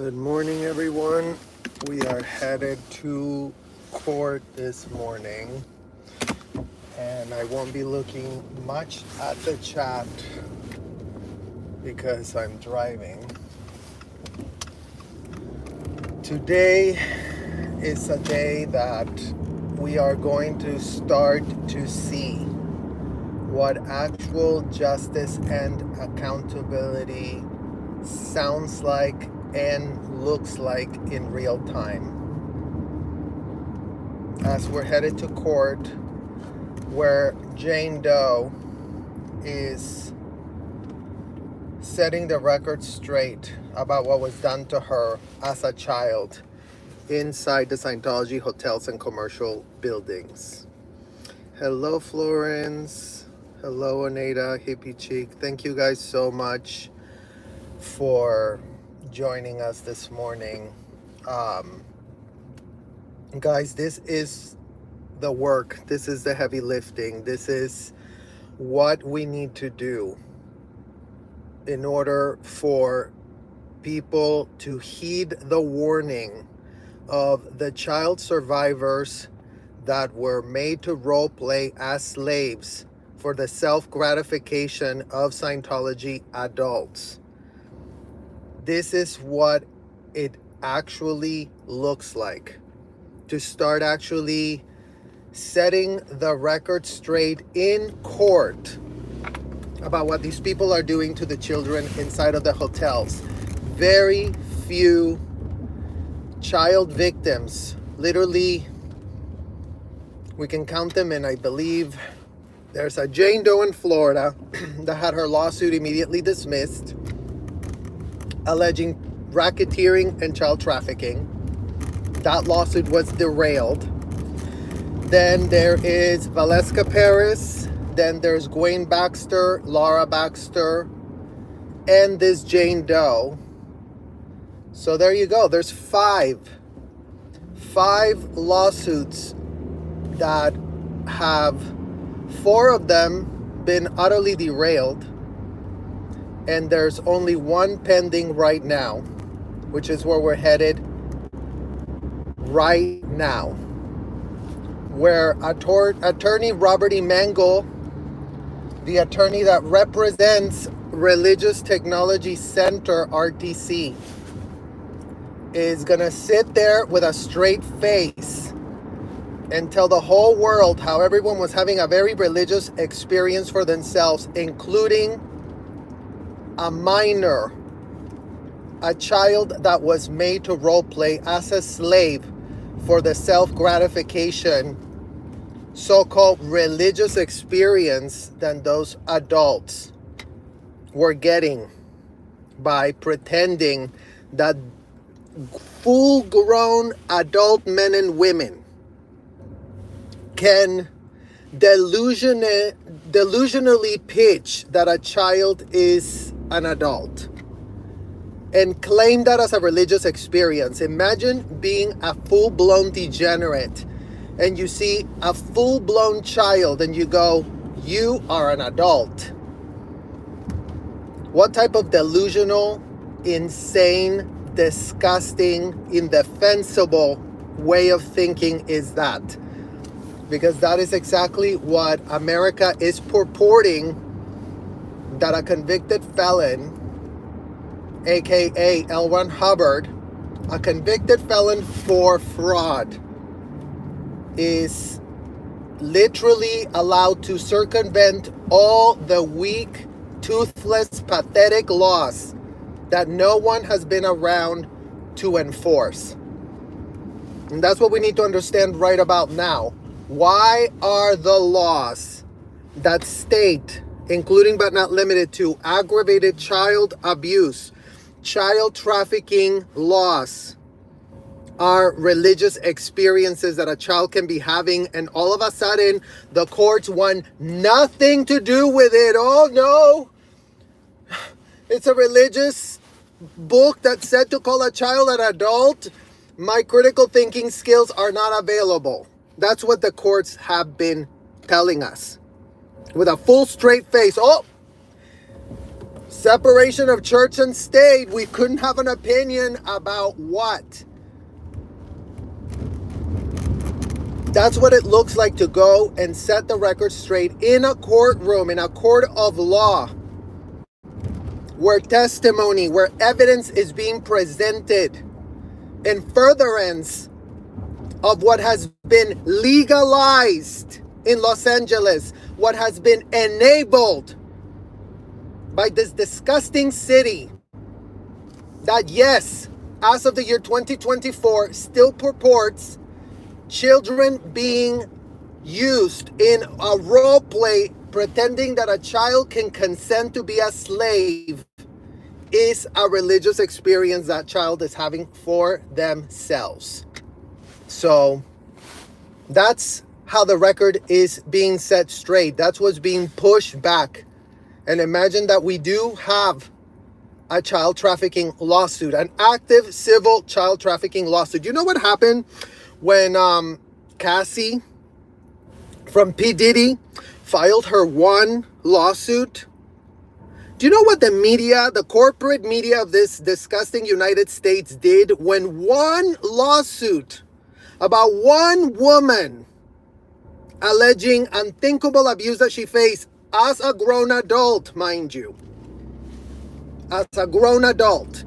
Good morning, everyone. We are headed to court this morning, and I won't be looking much at the chat because I'm driving. Today is a day that we are going to start to see what actual justice and accountability sounds like and looks like in real time. As we're headed to court, where Jane Doe is setting the record straight about what was done to her as a child inside the Scientology hotels and commercial buildings. Hello, Florence. Hello, Anita, Hippie Cheek. Thank you guys so much for joining us this morning. Guys, this is the work. This is the heavy lifting. This is what we need to do in order for people to heed the warning of the child survivors that were made to role play as slaves for the self-gratification of Scientology adults. This is what it actually looks like to start actually setting the record straight in court about what these people are doing to the children inside of the hotels. Very few child victims, literally, we can count them, and I believe there's a Jane Doe in Florida that had her lawsuit immediately dismissed, alleging racketeering and child trafficking. That lawsuit was derailed. Then there is Valeska Paris. Then there's Gwen Baxter, Laura Baxter, and this Jane Doe. So there you go. There's five lawsuits that have, four of them been utterly derailed. And there's only one pending right now, which is where we're headed right now, where attorney Robert E. Mangle, the attorney that represents Religious Technology Center, RTC, is gonna sit there with a straight face and tell the whole world how everyone was having a very religious experience for themselves, including a minor, a child that was made to role play as a slave for the self-gratification, so-called religious experience that those adults were getting by pretending that full-grown adult men and women can delusionally pitch that a child is an adult and claim that as a religious experience. Imagine being a full-blown degenerate and you see a full-blown child and you go, you are an adult. What type of delusional, insane, disgusting, indefensible way of thinking is that? Because that is exactly what America is purporting, that a convicted felon, aka L. Ron Hubbard, a convicted felon for fraud, is literally allowed to circumvent all the weak, toothless, pathetic laws that no one has been around to enforce. And that's what we need to understand right about now. Why are the laws that state, including but not limited to aggravated child abuse, child trafficking laws, are religious experiences that a child can be having, and all of a sudden the courts want nothing to do with it? Oh no, it's a religious book that said to call a child an adult. My critical thinking skills are not available. That's what the courts have been telling us with a full straight face. Oh, Separation of church and state. We couldn't have an opinion about what? That's what it looks like to go and set the record straight in a courtroom, in a court of law, where testimony, where evidence is being presented in furtherance of what has been legalized in Los Angeles, what has been enabled by this disgusting city that, yes, as of the year 2024, still purports children being used in a role play pretending that a child can consent to be a slave is a religious experience that child is having for themselves. So that's how the record is being set straight. That's what's being pushed back. And imagine that we do have a child trafficking lawsuit, an active civil child trafficking lawsuit. You know what happened when Cassie from P. Diddy filed her one lawsuit? Do you know what the media, the corporate media of this disgusting United States did when one lawsuit about one woman alleging unthinkable abuse that she faced as a grown adult, mind you, as a grown adult,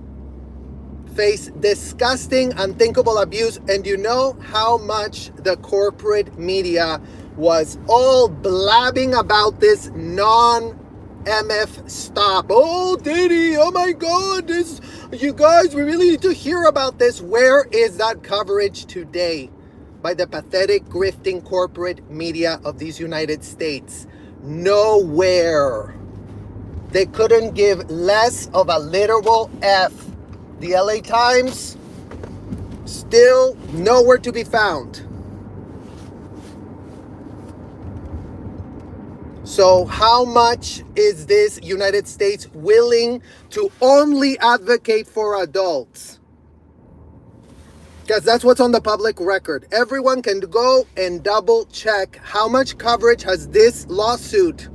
faced disgusting, unthinkable abuse? And you know how much the corporate media was all blabbing about this non-MF stop. Oh, Diddy, oh my God, this, you guys, we really need to hear about this. Where is that coverage today by the pathetic, grifting corporate media of these United States? Nowhere. They couldn't give less of a literal F. The LA Times, still nowhere to be found. So how much is this United States willing to only advocate for adults? Because that's what's on the public record. Everyone can go and double check how much coverage has this lawsuit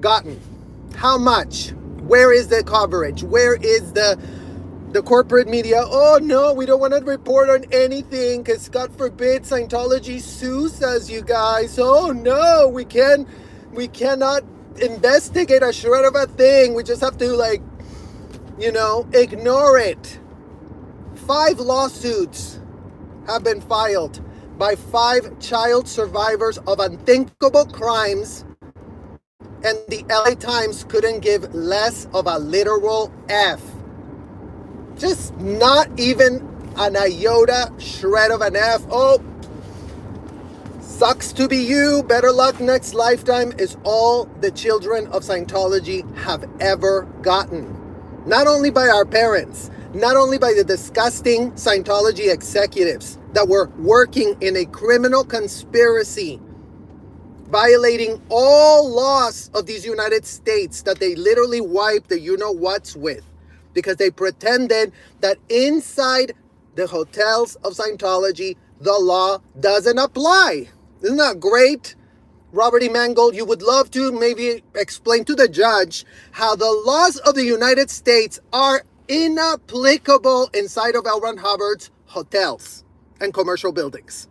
gotten. How much? Where is the coverage? Where is the corporate media? Oh no, we don't want to report on anything because God forbid Scientology sues us, you guys. Oh no, we cannot investigate a shred of a thing. We just have to ignore it. 5 lawsuits have been filed by 5 child survivors of unthinkable crimes, and the LA Times couldn't give less of a literal F. Just not even an iota shred of an F. Oh, sucks to be you. Better luck next lifetime is all the children of Scientology have ever gotten. Not only by our parents, not only by the disgusting Scientology executives that were working in a criminal conspiracy, violating all laws of these United States that they literally wiped the you-know-whats with, because they pretended that inside the hotels of Scientology, the law doesn't apply. Isn't that great? Robert E. Mangold, you would love to maybe explain to the judge how the laws of the United States are inapplicable inside of L. Ron Hubbard's hotels and commercial buildings.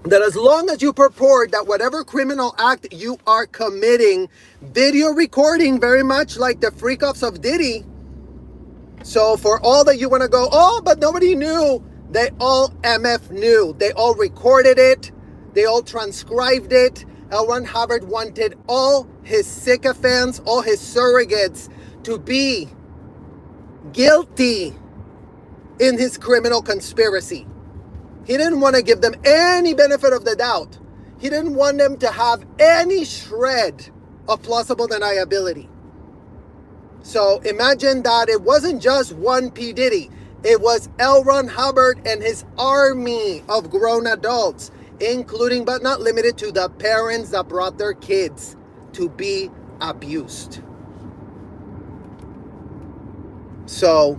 That as long as you purport that whatever criminal act you are committing, video recording, very much like the freak-offs of Diddy. So for all that you want to go, oh, but nobody knew, they all MF knew. They all recorded it. They all transcribed it. L. Ron Hubbard wanted all his sycophants, all his surrogates to be guilty in his criminal conspiracy. He didn't want to give them any benefit of the doubt. He didn't want them to have any shred of plausible deniability. So imagine that it wasn't just one P. Diddy. It was L. Ron Hubbard and his army of grown adults, including but not limited to the parents that brought their kids to be abused. So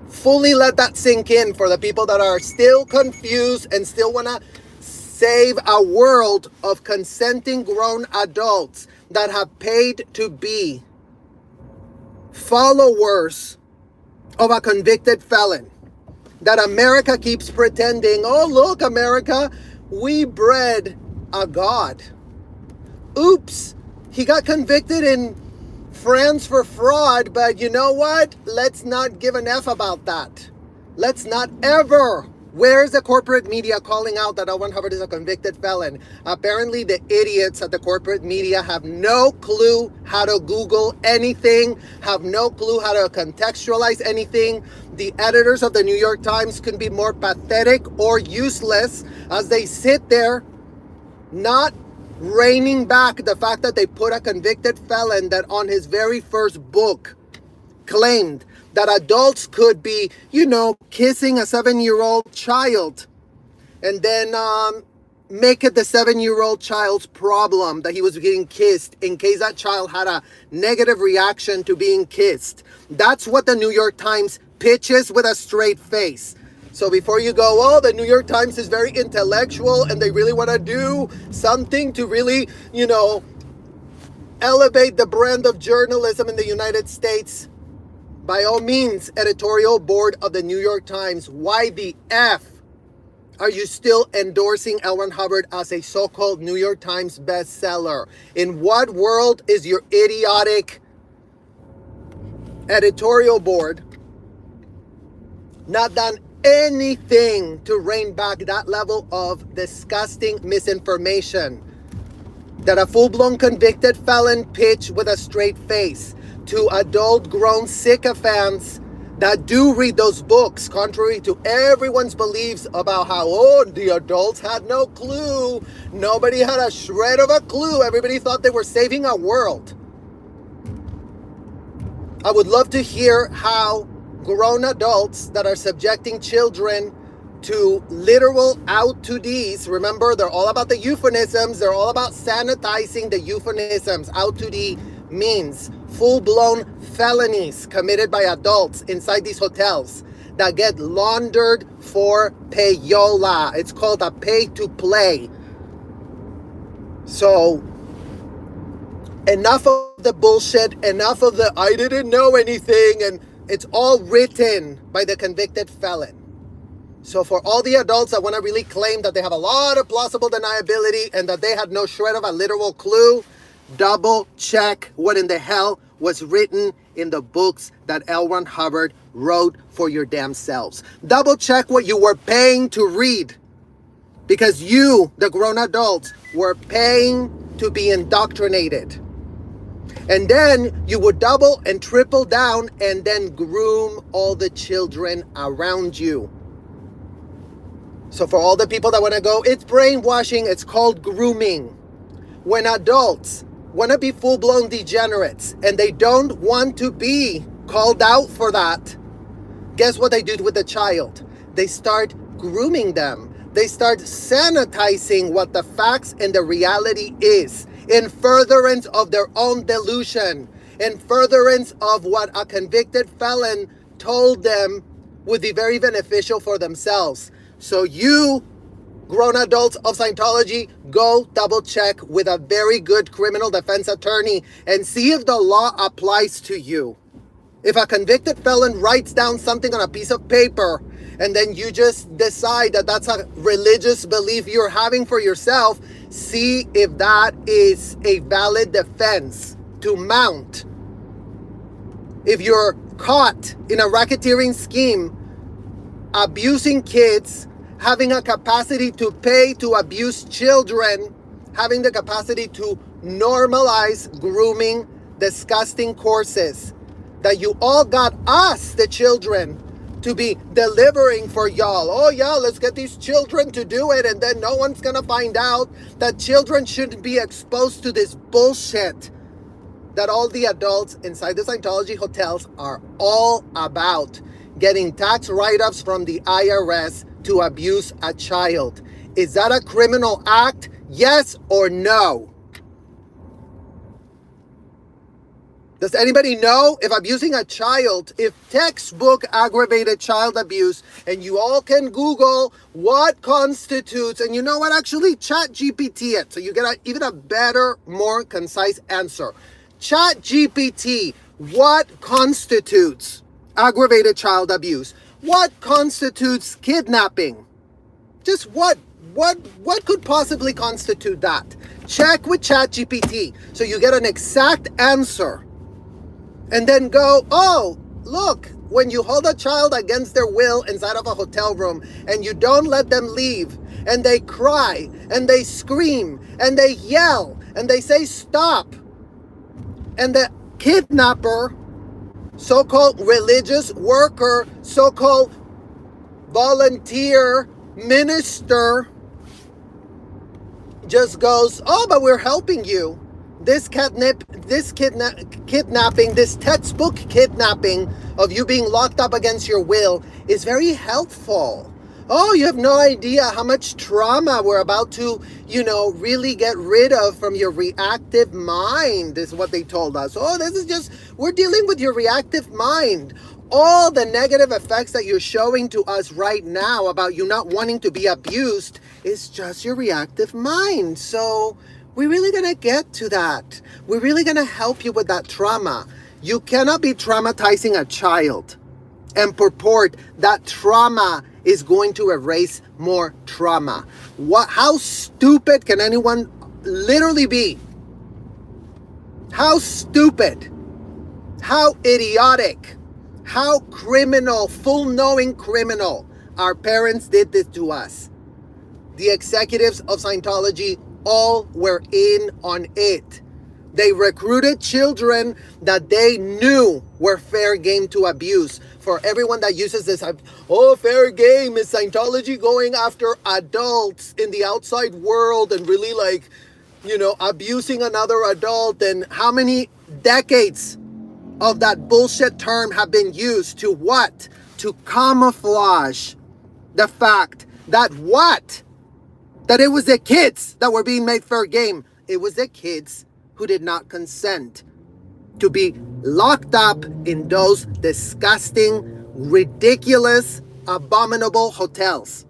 fully let that sink in for the people that are still confused and still want to save a world of consenting grown adults that have paid to be followers of a convicted felon. That America keeps pretending, oh, look, America, we bred a god. Oops, he got convicted in France for fraud, but you know what? Let's not give an F about that. Let's not ever. Where's the corporate media calling out that L. Ron Hubbard is a convicted felon? Apparently the idiots at the corporate media have no clue how to Google anything, have no clue how to contextualize anything. The editors of the New York Times can be more pathetic or useless as they sit there not reining back the fact that they put a convicted felon that on his very first book claimed that adults could be, kissing a 7-year-old child and then make it the 7-year-old child's problem that he was getting kissed in case that child had a negative reaction to being kissed. That's what the New York Times pitches with a straight face. So before you go, oh, the New York Times is very intellectual and they really want to do something to really, elevate the brand of journalism in the United States. By all means, editorial board of the New York Times, why the F are you still endorsing L. Ron Hubbard as a so-called New York Times bestseller? In what world is your idiotic editorial board not done anything to rein back that level of disgusting misinformation that a full-blown convicted felon pitched with a straight face to adult grown sycophants that do read those books, contrary to everyone's beliefs about how, the adults had no clue. Nobody had a shred of a clue. Everybody thought they were saving a world. I would love to hear how grown adults that are subjecting children to literal out-to-Ds. Remember, they're all about the euphemisms. They're all about sanitizing the euphemisms. Out-to-D means full-blown felonies committed by adults inside these hotels that get laundered for payola. It's called a pay-to-play. So, enough of the bullshit, enough of the I didn't know anything, and it's all written by the convicted felon. So for all the adults that want to really claim that they have a lot of plausible deniability and that they had no shred of a literal clue, double check what in the hell was written in the books that L. Ron Hubbard wrote for your damn selves. Double check what you were paying to read, because you, the grown adults, were paying to be indoctrinated. And then you would double and triple down and then groom all the children around you. So for all the people that want to go, it's brainwashing, it's called grooming. When adults want to be full-blown degenerates and they don't want to be called out for that, guess what they do with the child? They start grooming them. They start sanitizing what the facts and the reality is in furtherance of their own delusion, in furtherance of what a convicted felon told them would be very beneficial for themselves. So you, grown adults of Scientology, go double check with a very good criminal defense attorney and see if the law applies to you. If a convicted felon writes down something on a piece of paper and then you just decide that that's a religious belief you're having for yourself, see if that is a valid defense to mount. If you're caught in a racketeering scheme, abusing kids, having a capacity to pay to abuse children, having the capacity to normalize grooming, disgusting courses that you all got us, the children, to be delivering for y'all. Oh yeah, let's get these children to do it, and then no one's gonna find out that children shouldn't be exposed to this bullshit that all the adults inside the Scientology hotels are all about. Getting tax write-ups from the IRS to abuse a child. Is that a criminal act? Yes or no? Does anybody know if abusing a child, if textbook aggravated child abuse, and you all can Google what constitutes, and you know what, actually chat GPT it, so you get even a better, more concise answer. Chat GPT, what constitutes aggravated child abuse? What constitutes kidnapping? Just what could possibly constitute that? Check with chat GPT so you get an exact answer. And then go, oh, look, when you hold a child against their will inside of a hotel room and you don't let them leave, and they cry and they scream and they yell and they say stop, and the kidnapper, so-called religious worker, so-called volunteer minister, just goes, oh, but we're helping you. This kidnapping, this textbook kidnapping of you being locked up against your will is very helpful. Oh, you have no idea how much trauma we're about to, really get rid of from your reactive mind, is what they told us. Oh, this is just, we're dealing with your reactive mind. All the negative effects that you're showing to us right now about you not wanting to be abused is just your reactive mind. So we're really going to get to that. We're really going to help you with that trauma. You cannot be traumatizing a child and purport that trauma is going to erase more trauma. How stupid can anyone literally be? How stupid, how idiotic, how criminal, full-knowing criminal. Our parents did this to us. The executives of Scientology all were in on it. They recruited children that they knew were fair game to abuse. For everyone that uses this, fair game, is Scientology going after adults in the outside world and really abusing another adult? And how many decades of that bullshit term have been used to what? To camouflage the fact that what? That it was the kids that were being made fair game. It was the kids who did not consent to be locked up in those disgusting, ridiculous, abominable hotels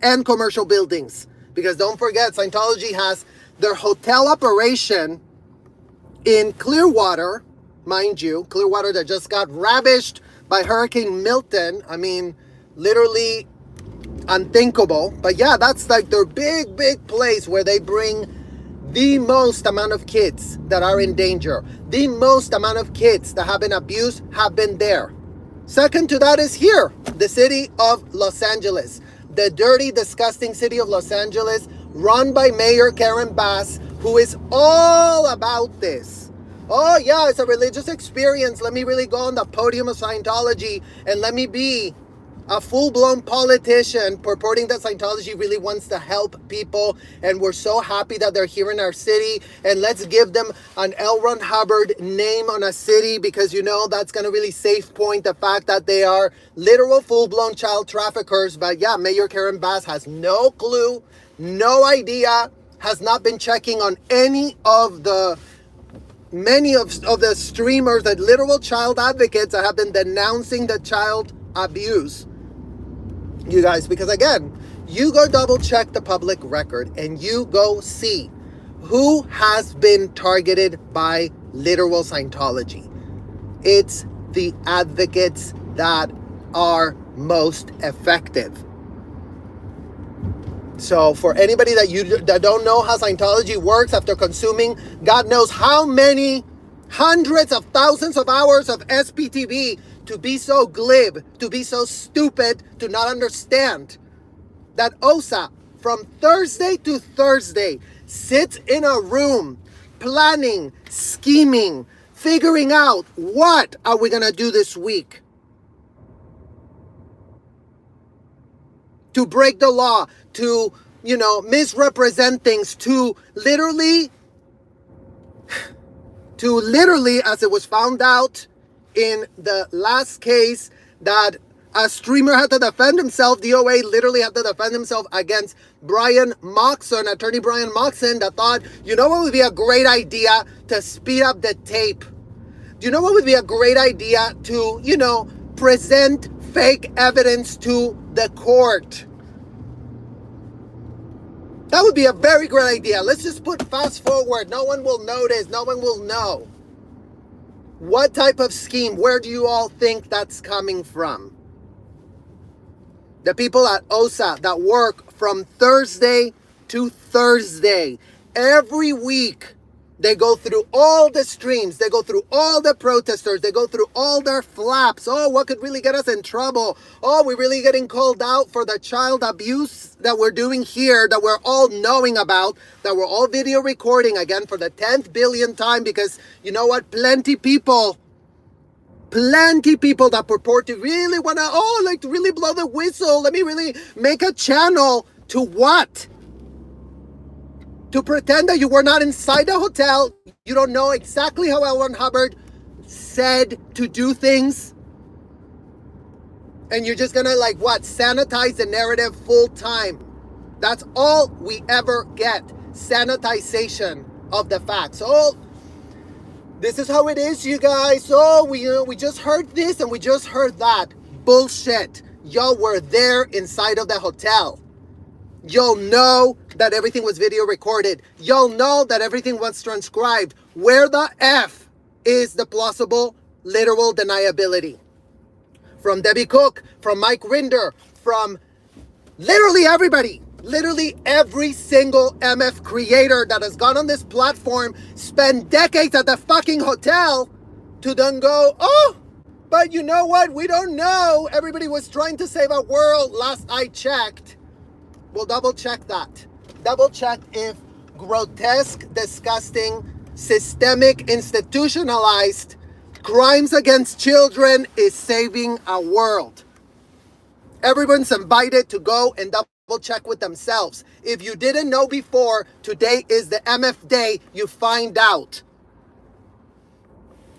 and commercial buildings. Because don't forget, Scientology has their hotel operation in Clearwater, mind you, Clearwater that just got ravished by Hurricane Milton. I mean, literally unthinkable. But yeah, that's like their big place where they bring the most amount of kids that are in danger. The most amount of kids that have been abused have been there. Second to that is here, the city of Los Angeles. The dirty, disgusting city of Los Angeles, run by Mayor Karen Bass, who is all about this. Oh yeah, it's a religious experience. Let me really go on the podium of Scientology and let me be a full-blown politician purporting that Scientology really wants to help people, and we're so happy that they're here in our city, and let's give them an L. Ron Hubbard name on a city, because that's going to really safe point the fact that they are literal full-blown child traffickers. But yeah, Mayor Karen Bass has no clue, no idea, has not been checking on many of the streamers, the literal child advocates that have been denouncing the child abuse. You guys, because again, you go double check the public record and you go see who has been targeted by literal Scientology. It's the advocates that are most effective. So for anybody that don't know how Scientology works after consuming God knows how many hundreds of thousands of hours of SPTV, to be so glib, to be so stupid, to not understand that OSA from Thursday to Thursday sits in a room planning, scheming, figuring out what are we going to do this week to break the law, to, misrepresent things, to literally, as it was found out in the last case that a streamer had to defend himself, DOA literally had to defend himself against Brian Moxon, attorney Brian Moxon, that thought, what would be a great idea to speed up the tape. Do you know what would be a great idea to, present fake evidence to the court? That would be a very great idea. Let's just put fast forward. No one will notice. No one will know. What type of scheme? Where do you all think that's coming from? The people at OSA that work from Thursday to Thursday. Every week, they go through all the streams. They go through all the protesters. They go through all their flaps. Oh, what could really get us in trouble? Oh, we're really getting called out for the child abuse that we're doing here, that we're all knowing about, that we're all video recording again for the 10th billionth time, because you know what? Plenty people that purport to really want to, to really blow the whistle. Let me really make a channel to what? To pretend that you were not inside the hotel. You don't know exactly how L. Ron Hubbard said to do things. And you're just gonna sanitize the narrative full time. That's all we ever get. Sanitization of the facts. Oh, this is how it is, you guys. Oh, we just heard this and we just heard that. Bullshit. Y'all were there inside of the hotel. Y'all know that everything was video recorded. Y'all know that everything was transcribed. Where the F is the plausible, literal deniability? From Debbie Cook, from Mike Rinder, from literally everybody. Literally every single MF creator that has gone on this platform, spent decades at the fucking hotel, to then go, oh, but you know what? We don't know. Everybody was trying to save our world last I checked. We'll double check that. Double check if grotesque, disgusting, systemic, institutionalized crimes against children is saving our world. Everyone's invited to go and double check with themselves. If you didn't know before, today is the MF day. You find out.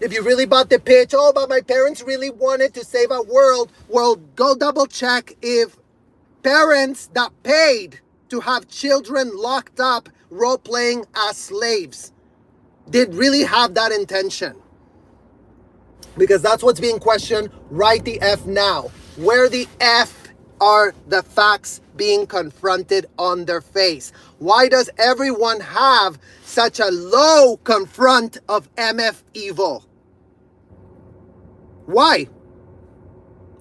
If you really bought the pitch, oh, but my parents really wanted to save our world, well, go double check if parents that paid to have children locked up role-playing as slaves did really have that intention. Because that's what's being questioned right the F now. Where the F are the facts being confronted on their face? Why does everyone have such a low confront of MF evil? Why?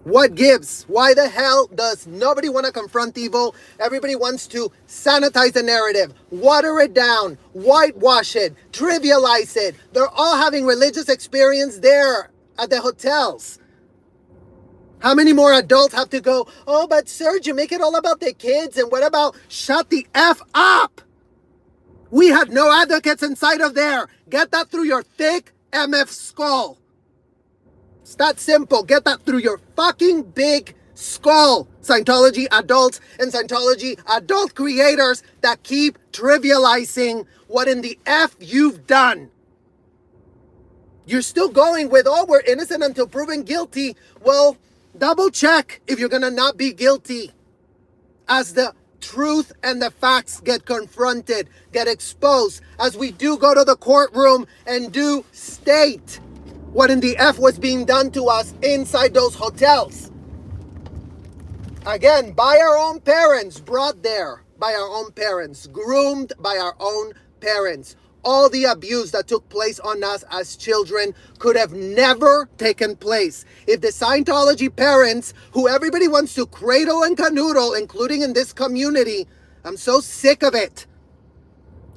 What gives? Why the hell does nobody want to confront evil? Everybody wants to sanitize the narrative, water it down, whitewash it, trivialize it. They're all having religious experience there at the hotels. How many more adults have to go, oh, but Serge, you make it all about the kids, and what about shut the F up? We had no advocates inside of there. Get that through your thick MF skull. It's that simple. Get that through your fucking big skull. Scientology adults and Scientology adult creators that keep trivializing what in the F you've done. You're still going with, oh, we're innocent until proven guilty. Well, double check if you're gonna not be guilty. As the truth and the facts get confronted, get exposed, as we do go to the courtroom and do state what in the F was being done to us inside those hotels. Again, by our own parents, brought there by our own parents, groomed by our own parents. All the abuse that took place on us as children could have never taken place if the Scientology parents, who everybody wants to cradle and canoodle, including in this community, I'm so sick of it.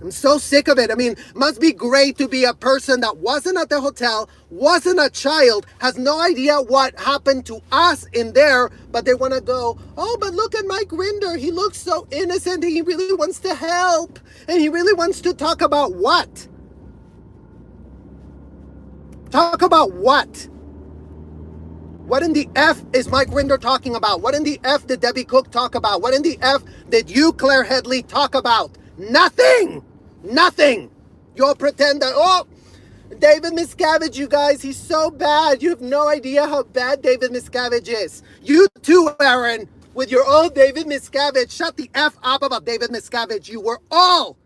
I'm so sick of it. I mean, must be great to be a person that wasn't at the hotel, wasn't a child, has no idea what happened to us in there, but they want to go, oh, but look at Mike Rinder. He looks so innocent. He really wants to help. And he really wants to talk about what? Talk about what? What in the F is Mike Rinder talking about? What in the F did Debbie Cook talk about? What in the F did you, Claire Headley, talk about? Nothing! Nothing! You'll pretend that, oh, David Miscavige, you guys, he's so bad. You have no idea how bad David Miscavige is. You too, Aaron, with your old David Miscavige. Shut the F up about David Miscavige. You were all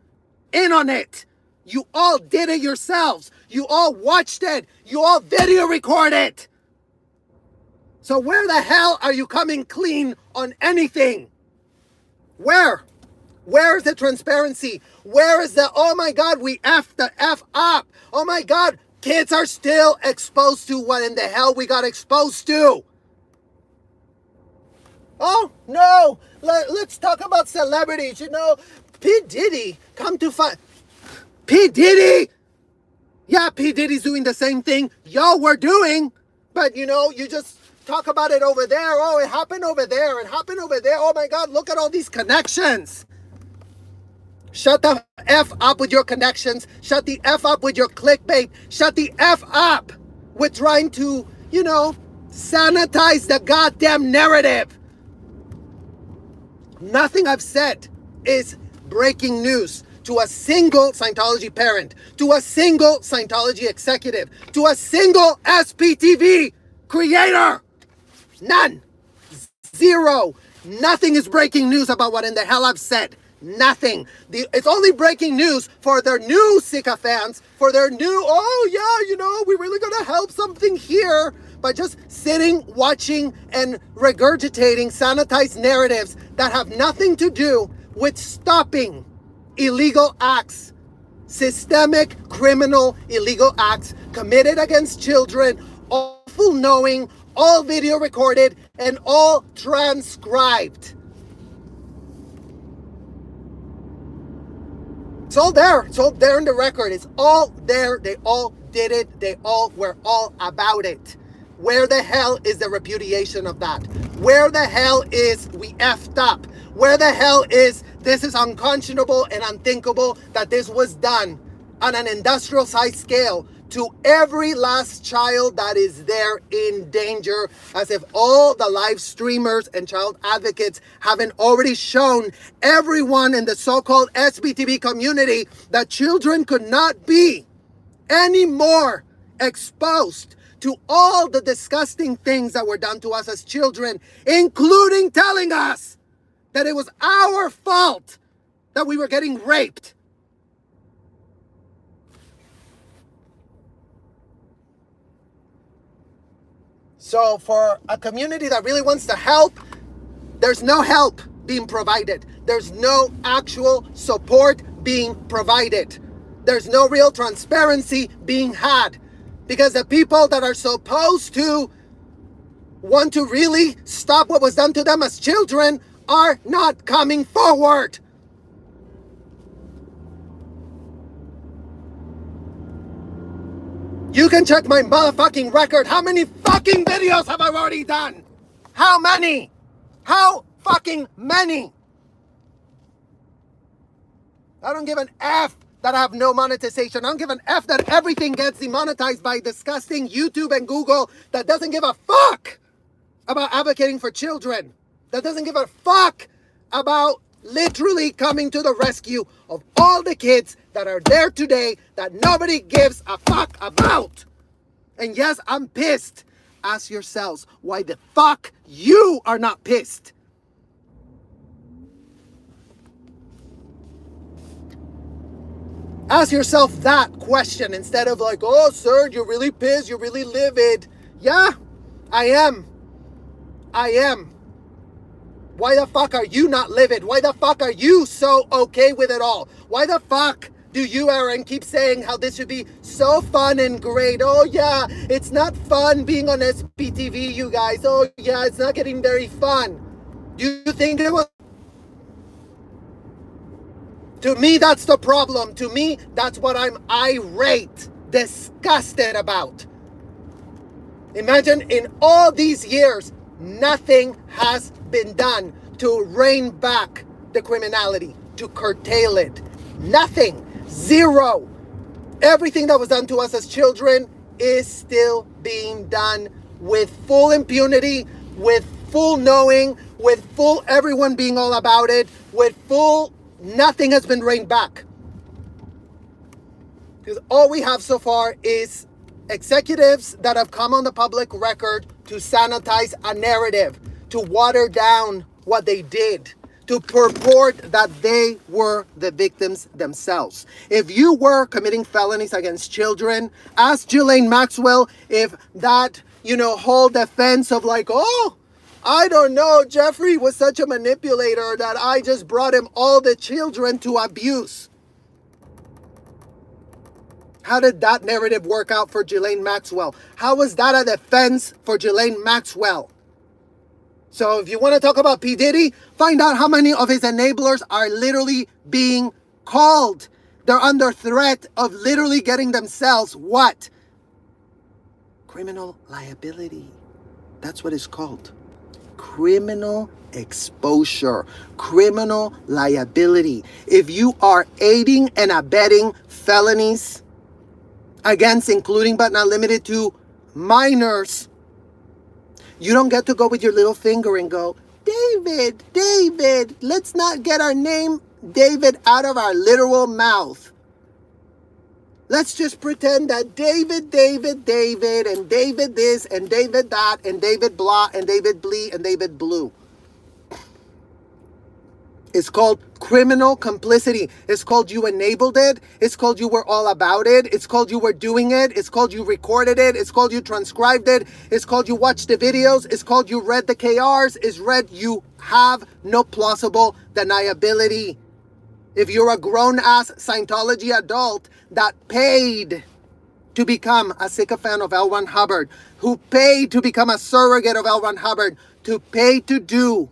in on it. You all did it yourselves. You all watched it. You all video recorded. So where the hell are you coming clean on anything? Where? Where is the transparency? Where is the, oh my God, we F the F up. Oh my God, kids are still exposed to what in the hell we got exposed to. Oh, no. Let's talk about celebrities. You know, P. Diddy, come to find. P. Diddy. Yeah, P. Diddy's doing the same thing y'all were doing. But, you know, you just talk about it over there. Oh, it happened over there. It happened over there. Oh my God, look at all these connections. Shut the F up with your connections. Shut the F up with your clickbait. Shut the F up with trying to, you know, sanitize the goddamn narrative. Nothing I've said is breaking news to a single Scientology parent, to a single Scientology executive, to a single SPTV creator. None. Zero. Nothing is breaking news about what in the hell I've said. Nothing. It's only breaking news for their new sycophants, for their new, oh yeah, you know, we're really gonna help something here by just sitting, watching, and regurgitating sanitized narratives that have nothing to do with stopping illegal acts, systemic criminal illegal acts committed against children, all full knowing, all video recorded, and all transcribed. It's all there. It's all there in the record. It's all there. They all did it. They all were all about it. Where the hell is the repudiation of that? Where the hell is we effed up? Where the hell is this is unconscionable and unthinkable that this was done on an industrial size scale to every last child that is there in danger, as if all the live streamers and child advocates haven't already shown everyone in the so-called SBTV community that children could not be any more exposed to all the disgusting things that were done to us as children, including telling us that it was our fault that we were getting raped. So for a community that really wants to help, there's no help being provided. There's no actual support being provided. There's no real transparency being had. Because the people that are supposed to want to really stop what was done to them as children are not coming forward. You can check my motherfucking record. How many fucking videos have I already done? How many? How fucking many? I don't give an F that I have no monetization. I don't give an F that everything gets demonetized by disgusting YouTube and Google that doesn't give a fuck about advocating for children. That doesn't give a fuck about literally coming to the rescue of all the kids that are there today that nobody gives a fuck about. And yes, I'm pissed. Ask yourselves why the fuck you are not pissed. Ask yourself that question instead of like, oh, sir, you're really pissed, you're really livid. Yeah, I am. I am. Why the fuck are you not livid? Why the fuck are you so okay with it all? Why the fuck do you, Aaron, keep saying how this should be so fun and great? Oh yeah, it's not fun being on SPTV, you guys. Oh yeah, it's not getting very fun. Do you think it was? To me, that's the problem. To me, that's what I'm irate, disgusted about. Imagine in all these years, nothing has been done to rein back the criminality, to curtail it. Nothing. Zero. Everything that was done to us as children is still being done with full impunity, with full knowing, with full everyone being all about it, with full nothing has been reined back. Because all we have so far is executives that have come on the public record to sanitize a narrative, to water down what they did, to purport that they were the victims themselves. If you were committing felonies against children, ask Ghislaine Maxwell if that, whole defense of like, oh, I don't know, Jeffrey was such a manipulator that I just brought him all the children to abuse. How did that narrative work out for Ghislaine Maxwell? How was that a defense for Ghislaine Maxwell? So if you want to talk about P. Diddy, find out how many of his enablers are literally being called. They're under threat of literally getting themselves what? Criminal liability. That's what it's called. Criminal exposure. Criminal liability. If you are aiding and abetting felonies against, including but not limited to, minors, you don't get to go with your little finger and go, David, let's not get our name David out of our literal mouth. Let's just pretend that David, and David this, and David that, and David blah, and David blee, and David blue. It's called criminal complicity. It's called you enabled it. It's called you were all about it. It's called you were doing it. It's called you recorded it. It's called you transcribed it. It's called you watched the videos. It's called you read the KRs. It's read you have no plausible deniability. If you're a grown-ass Scientology adult that paid to become a sycophant of L. Ron Hubbard, who paid to become a surrogate of L. Ron Hubbard, to pay to do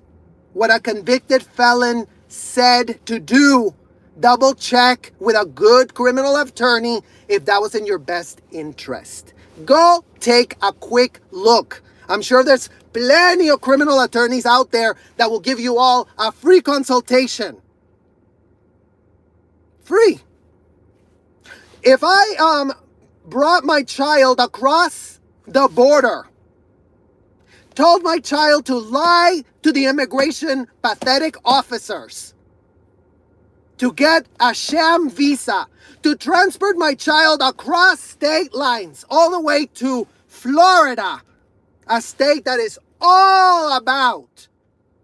what a convicted felon said to do, double check with a good criminal attorney if that was in your best interest. Go take a quick look. I'm sure there's plenty of criminal attorneys out there that will give you all a free consultation. Free. If I brought my child across the border, told my child to lie to the immigration pathetic officers, to get a sham visa, to transport my child across state lines all the way to Florida, a state that is all about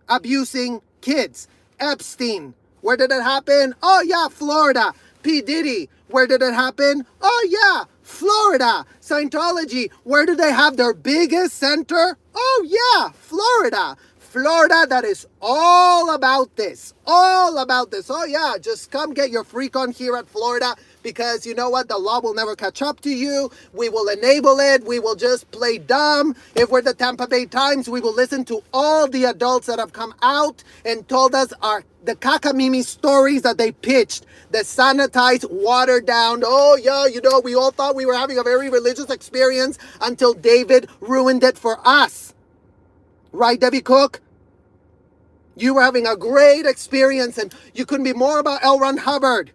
abusing kids. Epstein, where did it happen? Oh yeah, Florida. P. Diddy, where did it happen? Oh yeah, Florida. Scientology, where do they have their biggest center? Oh yeah, Florida. Florida that is all about this. All about this. Oh yeah, just come get your freak on here at Florida, because you know what? The law will never catch up to you. We will enable it. We will just play dumb. If we're the Tampa Bay Times, we will listen to all the adults that have come out and told us the cockamamie stories that they pitched, the sanitized, watered down. Oh yeah, we all thought we were having a very religious experience until David ruined it for us. Right, Debbie Cook? You were having a great experience and you couldn't be more about L. Ron Hubbard.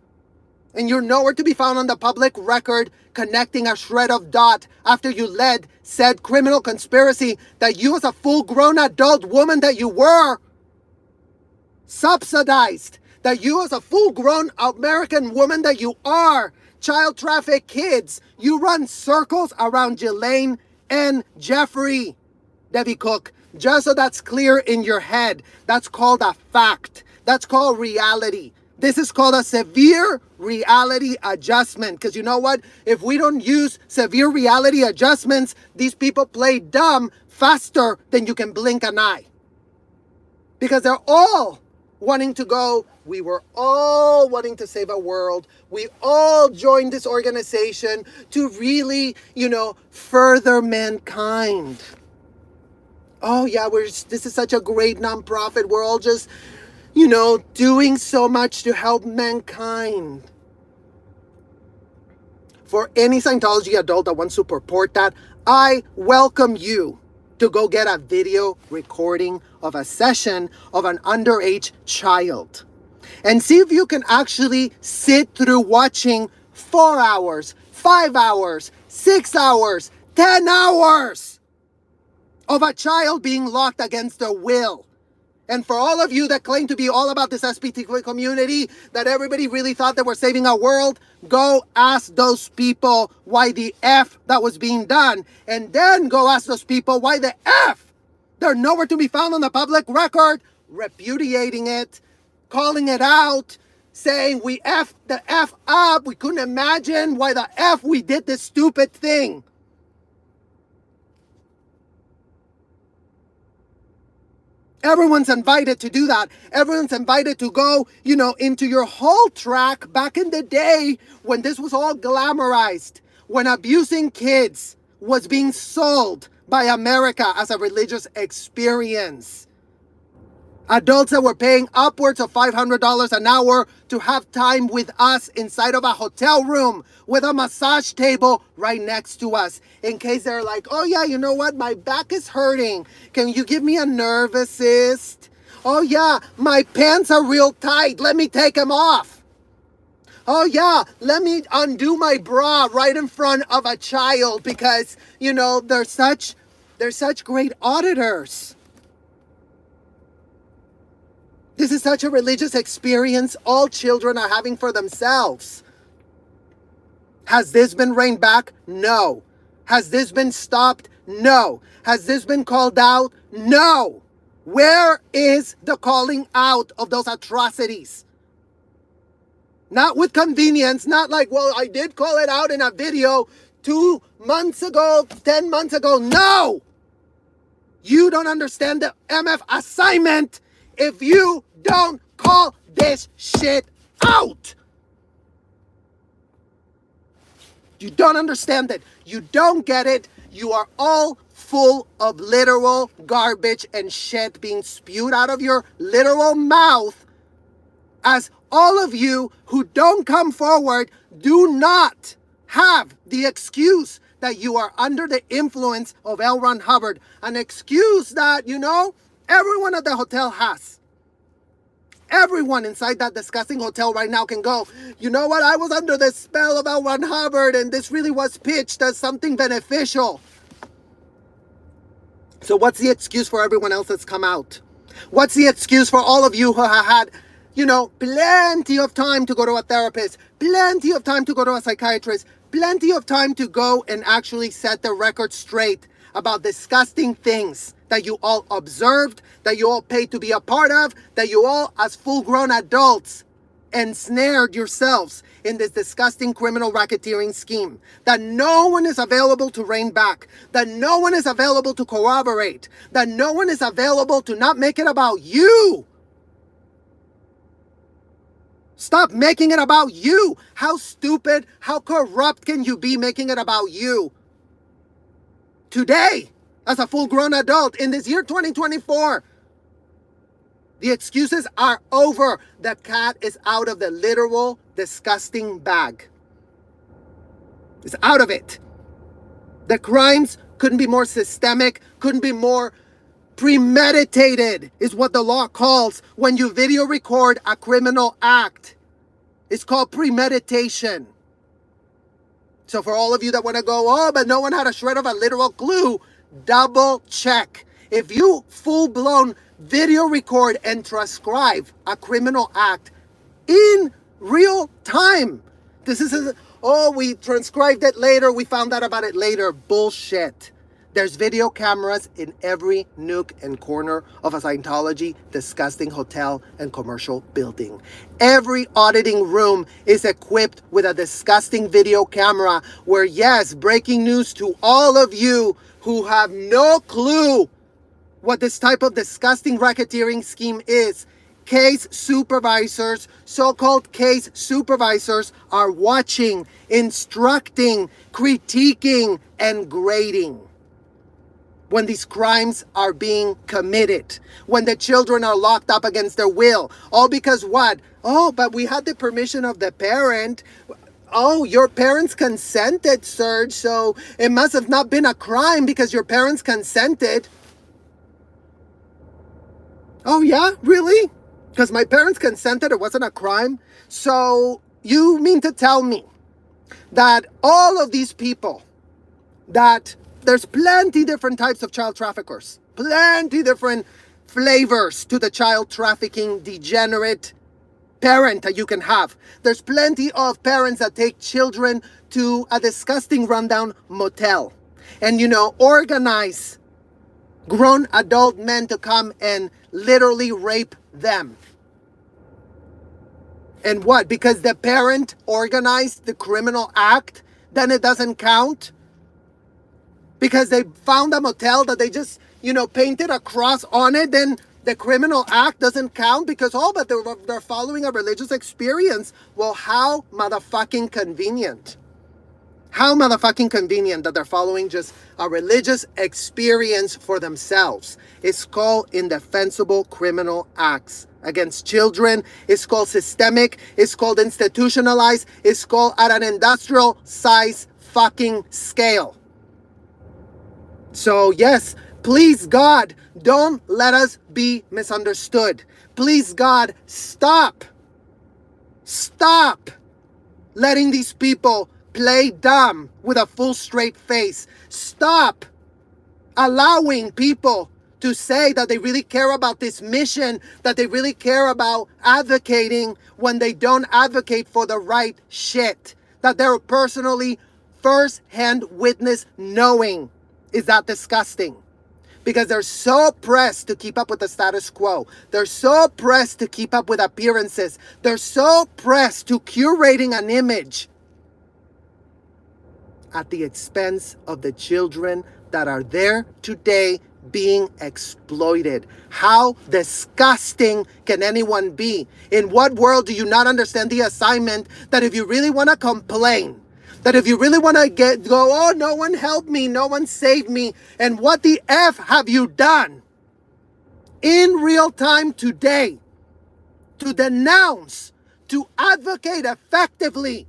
And you're nowhere to be found on the public record connecting a shred of dot after you led said criminal conspiracy that you, as a full-grown adult woman that you were, subsidized. That you, as a full-grown American woman that you are, child traffic kids, you run circles around Ghislaine and Jeffrey. Debbie Cook, just so that's clear in your head, that's called a fact. That's called reality. This is called a severe reality adjustment. Because you know what? If we don't use severe reality adjustments, these people play dumb faster than you can blink an eye. Because they're all wanting to go, we were all wanting to save a world. We all joined this organization to really, further mankind. Oh yeah, this is such a great nonprofit. We're all just, doing so much to help mankind. For any Scientology adult that wants to purport that, I welcome you to go get a video recording of a session of an underage child. And see if you can actually sit through watching 4 hours, 5 hours, 6 hours, 10 hours of a child being locked against their will. And for all of you that claim to be all about this SPTQ community, that everybody really thought that we're saving our world, go ask those people why the F that was being done. And then go ask those people why the F they're nowhere to be found on the public record repudiating it, calling it out, saying we effed the F up, we couldn't imagine why the F we did this stupid thing. Everyone's invited to do that. Everyone's invited to go, into your whole track back in the day when this was all glamorized, when abusing kids was being sold by America as a religious experience. Adults that were paying upwards of $500 an hour to have time with us inside of a hotel room with a massage table right next to us. In case they're like, oh yeah, you know what? My back is hurting. Can you give me a nerve assist? Oh yeah, my pants are real tight. Let me take them off. Oh yeah, let me undo my bra right in front of a child because, they're such great auditors. This is such a religious experience all children are having for themselves. Has this been reined back? No. Has this been stopped? No. Has this been called out? No. Where is the calling out of those atrocities? Not with convenience, not like, well, I did call it out in a video 2 months ago, 10 months ago. No! You don't understand the MF assignment if you don't call this shit out. You don't understand it. You don't get it. You are all full of literal garbage and shit being spewed out of your literal mouth, as all of you who don't come forward do not have the excuse that you are under the influence of L. Ron Hubbard. An excuse that, everyone at the hotel has. Everyone inside that disgusting hotel right now can go, you know what? I was under the spell of L. Ron Hubbard and this really was pitched as something beneficial. So what's the excuse for everyone else that's come out? What's the excuse for all of you who have had, plenty of time to go to a therapist, plenty of time to go to a psychiatrist, plenty of time to go and actually set the record straight about disgusting things that you all observed, that you all paid to be a part of, that you all, as full-grown adults, ensnared yourselves in this disgusting criminal racketeering scheme, that no one is available to rein back, that no one is available to corroborate, that no one is available to not make it about you. Stop making it about you. How stupid, how corrupt can you be making it about you? Today, as a full-grown adult in this year 2024, the excuses are over. The cat is out of the literal disgusting bag. It's out of it. The crimes couldn't be more systemic, couldn't be more premeditated, is what the law calls when you video record a criminal act. It's called premeditation. So for all of you that want to go, oh, but no one had a shred of a literal clue, double check. If you full-blown video record and transcribe a criminal act in real time, this is, we transcribed it later, we found out about it later. Bullshit. There's video cameras in every nook and corner of a Scientology disgusting hotel and commercial building. Every auditing room is equipped with a disgusting video camera where, yes, breaking news to all of you who have no clue what this type of disgusting racketeering scheme is. Case supervisors, so-called case supervisors, are watching, instructing, critiquing, and grading when these crimes are being committed, when the children are locked up against their will. All because what? Oh, but we had the permission of the parent. Oh, your parents consented, Serge, so it must have not been a crime because your parents consented. Oh yeah, really? Because my parents consented, it wasn't a crime? So you mean to tell me that all of these people, that there's plenty different types of child traffickers, plenty different flavors to the child trafficking degenerate parent that you can have. There's plenty of parents that take children to a disgusting rundown motel and, organize grown adult men to come and literally rape them. And what? Because the parent organized the criminal act, then it doesn't count? Because they found a motel that they just, painted a cross on it, then the criminal act doesn't count because, but they're following a religious experience. Well, how motherfucking convenient. How motherfucking convenient that they're following just a religious experience for themselves. It's called indefensible criminal acts against children. It's called systemic. It's called institutionalized. It's called at an industrial size fucking scale. So yes, please God, don't let us be misunderstood. Please God, stop letting these people play dumb with a full straight face. Stop allowing people to say that they really care about this mission, that they really care about advocating when they don't advocate for the right shit, that they're personally first-hand witness knowing. Is that disgusting? Because they're so pressed to keep up with the status quo. They're so pressed to keep up with appearances. They're so pressed to curating an image at the expense of the children that are there today being exploited. Go disgusting can anyone be? In what world do you not understand the assignment that if you really want to complain, that if you really want to go, oh, no one helped me, no one saved me, and what the F have you done in real time today to denounce, to advocate effectively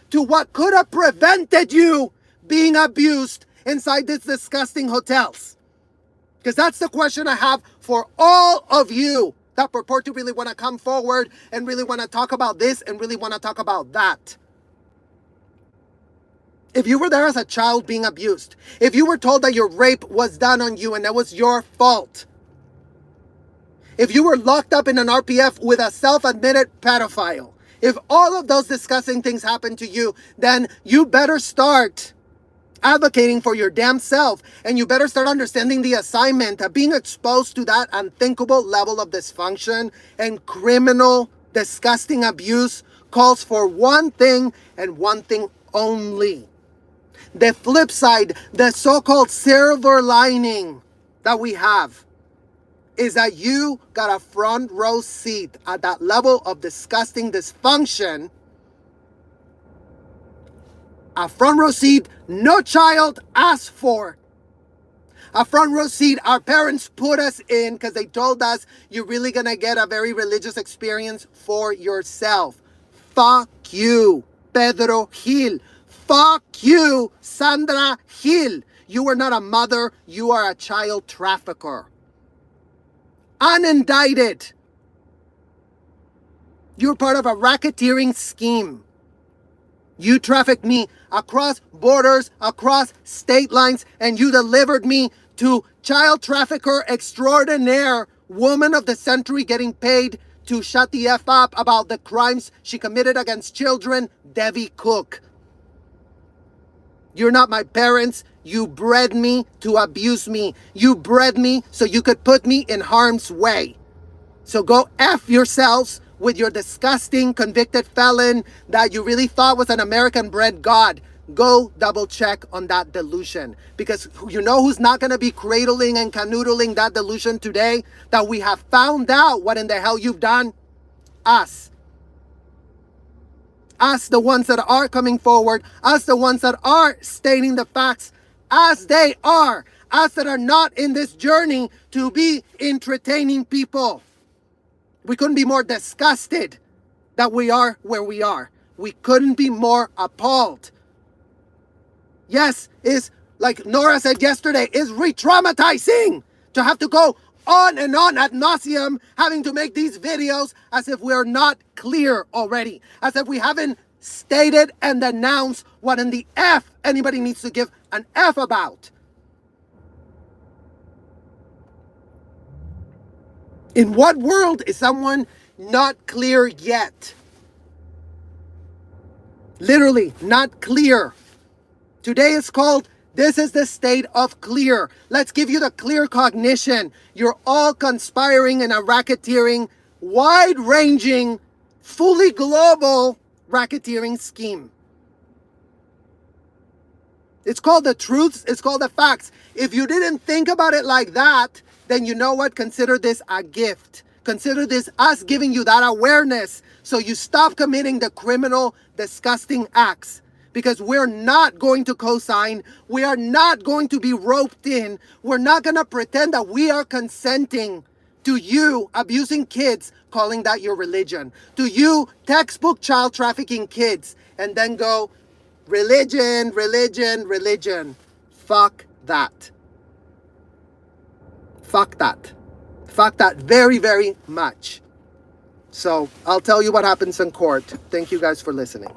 to what could have prevented you being abused inside these disgusting hotels? Because that's the question I have for all of you that purport to really want to come forward and really want to talk about this and really want to talk about that. If you were there as a child being abused, if you were told that your rape was done on you and that was your fault, if you were locked up in an RPF with a self-admitted pedophile, if all of those disgusting things happen to you, then you better start advocating for your damn self, and you better start understanding the assignment of being exposed to that unthinkable level of dysfunction and criminal, disgusting abuse calls for one thing and one thing only. The flip side, the so-called silver lining that we have, is that you got a front row seat at that level of disgusting dysfunction. A front row seat no child asked for. A front row seat our parents put us in because they told us you're really going to get a very religious experience for yourself. Fuck you, Pedro Gil. Fuck you, Sandra Gil. You are not a mother, you are a child trafficker. Unindicted. You're part of a racketeering scheme. You trafficked me across borders, across state lines, and you delivered me to child trafficker extraordinaire, woman of the century getting paid to shut the F up about the crimes she committed against children, Debbie Cook. You're not my parents. You bred me to abuse me. You bred me so you could put me in harm's way. So go F yourselves with your disgusting convicted felon that you really thought was an American-bred God. Go double check on that delusion. Because you know who's not going to be cradling and canoodling that delusion today? That we have found out what in the hell you've done? Us. Us, the ones that are coming forward. Us, the ones that are stating the facts as they are. Us that are not in this journey to be entertaining people. We couldn't be more disgusted that we are where we are. We couldn't be more appalled. Yes, it's like Nora said yesterday, it's re-traumatizing to have to go on and on ad nauseum, having to make these videos as if we're not clear already, as if we haven't stated and announced what in the F anybody needs to give an F about. In what world is someone not clear yet? Literally, not clear. Today is called This is the state of clear. Let's give you the clear cognition. You're all conspiring in a racketeering, wide-ranging, fully global racketeering scheme. It's called the truths. It's called the facts. If you didn't think about it like that, then you know what? Consider this a gift. Consider this us giving you that awareness so you stop committing the criminal, disgusting acts. Because we're not going to co-sign. We are not going to be roped in. We're not going to pretend that we are consenting to you abusing kids, calling that your religion. To you textbook child trafficking kids and then go, religion, religion, religion. Fuck that. Fuck that. Fuck that very, very much. So I'll tell you what happens in court. Thank you guys for listening.